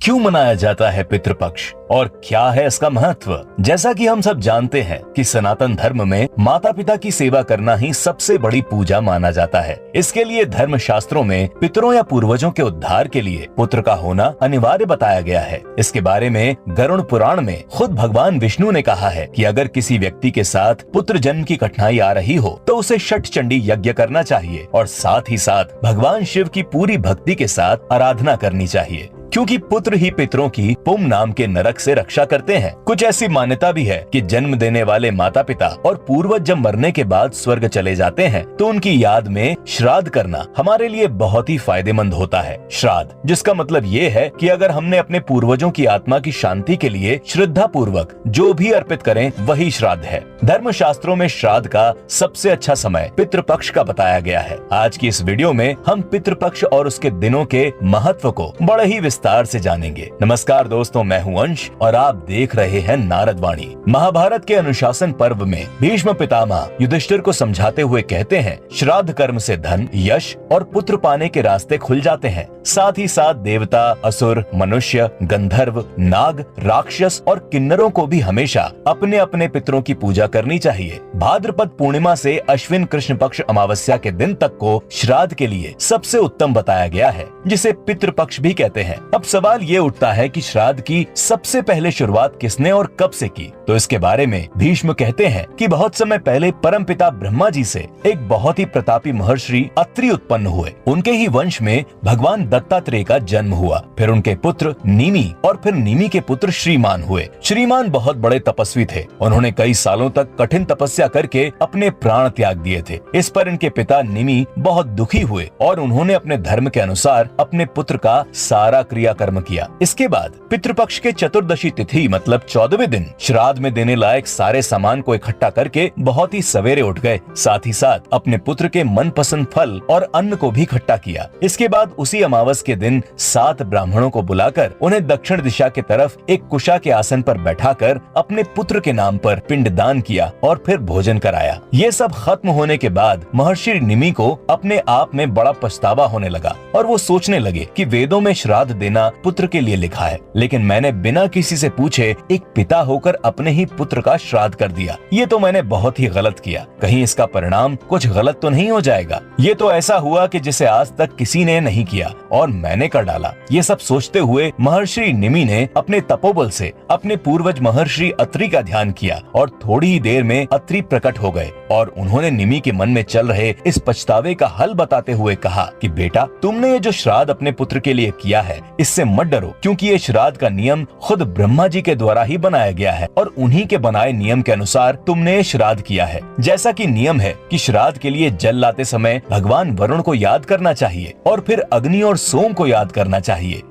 क्यों मनाया जाता है पितृपक्ष और क्या है इसका महत्व? जैसा कि हम सब जानते हैं कि सनातन धर्म में माता पिता की सेवा करना ही सबसे बड़ी पूजा माना जाता है। इसके लिए धर्म शास्त्रों में पितरों या पूर्वजों के उद्धार के लिए पुत्र का होना अनिवार्य बताया गया है। इसके बारे में गरुड़ पुराण में खुद भगवान विष्णु ने कहा है कि अगर किसी व्यक्ति के साथ पुत्र जन्म की कठिनाई आ रही हो तो उसे षट चंडी यज्ञ करना चाहिए और साथ ही साथ भगवान शिव की पूरी भक्ति के साथ आराधना करनी चाहिए, क्योंकि पुत्र ही पितरों की पुम नाम के नरक से रक्षा करते हैं। कुछ ऐसी मान्यता भी है कि जन्म देने वाले माता पिता और पूर्वज जब मरने के बाद स्वर्ग चले जाते हैं तो उनकी याद में श्राद्ध करना हमारे लिए बहुत ही फायदेमंद होता है। श्राद्ध, जिसका मतलब ये है कि अगर हमने अपने पूर्वजों की आत्मा की शांति के लिए श्रद्धा पूर्वक जो भी अर्पित करें वही श्राद्ध है। धर्म शास्त्रों में श्राद्ध का सबसे अच्छा समय पितृपक्ष का बताया गया है। आज की इस वीडियो में हम पितृपक्ष और उसके दिनों के महत्व को बड़े ही विस्तार से जानेंगे। नमस्कार दोस्तों, मैं हूं अंश और आप देख रहे हैं नारद वाणी। महाभारत के अनुशासन पर्व में भीष्म पितामह युधिष्ठिर को समझाते हुए कहते हैं, श्राद्ध कर्म से धन, यश और पुत्र पाने के रास्ते खुल जाते हैं। साथ ही साथ देवता, असुर, मनुष्य, गंधर्व, नाग, राक्षस और किन्नरों को भी हमेशा अपने अपने पितरों की पूजा करनी चाहिए। भाद्रपद पूर्णिमा से अश्विन कृष्ण पक्ष अमावस्या के दिन तक को श्राद्ध के लिए सबसे उत्तम बताया गया है, जिसे पितृपक्ष भी कहते हैं। अब सवाल ये उठता है कि श्राद्ध की सबसे पहले शुरुआत किसने और कब से की? तो इसके बारे में भीष्म कहते हैं कि बहुत समय पहले परमपिता ब्रह्मा जी से एक बहुत ही प्रतापी महर्षि अत्रि उत्पन्न हुए। उनके ही वंश में भगवान दत्तात्रेय का जन्म हुआ। फिर उनके पुत्र निमि और फिर निमि के पुत्र श्रीमान हुए। श्रीमान बहुत बड़े तपस्वी थे। उन्होंने कई सालों तक कठिन तपस्या करके अपने प्राण त्याग दिए थे। इस पर इनके पिता निमि बहुत दुखी हुए और उन्होंने अपने धर्म के अनुसार अपने पुत्र का सारा क्रियाकर्म किया। इसके बाद पितृपक्ष के चतुर्दशी तिथि मतलब 14वें दिन श्राद्ध में देने लायक सारे सामान को इकट्ठा करके बहुत ही सवेरे उठ गए। साथ ही साथ अपने पुत्र के मनपसंद फल और अन्न को भी इकट्ठा किया। इसके बाद उसी अमावस के दिन 7 ब्राह्मणों को बुलाकर उन्हें दक्षिण दिशा की तरफ एक कुशा के आसन पर बैठाकर अपने पुत्र के नाम पर पिंडदान किया और फिर भोजन कराया। ये सब खत्म होने के बाद महर्षि निमि को अपने आप में बड़ा पछतावा होने लगा और वो सोचने लगे कि वेदों में श्राद्ध देना पुत्र के लिए लिखा है, लेकिन मैंने बिना किसी से पूछे एक पिता होकर अपने ही पुत्र का श्राद्ध कर दिया। ये तो मैंने बहुत ही गलत किया। कहीं इसका परिणाम कुछ गलत तो नहीं हो जाएगा? ये तो ऐसा हुआ कि जिसे आज तक किसी ने नहीं किया और मैंने कर डाला। ये सब सोचते हुए महर्षि निमि ने अपने तपोबल से अपने पूर्वज महर्षि अत्रि का ध्यान किया और थोड़ी ही देर में अत्रि प्रकट हो गए और उन्होंने निमि के मन में चल रहे इस पछतावे का हल बताते हुए कहा कि बेटा, तुमने ये जो श्राद्ध अपने पुत्र के लिए किया है इससे मत डरो, क्योंकि ये श्राद्ध का नियम खुद ब्रह्मा जी के द्वारा ही बनाया गया है और उन्हीं के बनाए नियम के अनुसार तुमने श्राद्ध किया है। जैसा कि नियम है कि श्राद्ध के लिए जल लाते समय भगवान वरुण को याद करना चाहिए और फिर अग्नि और सोम को याद करना चाहिए।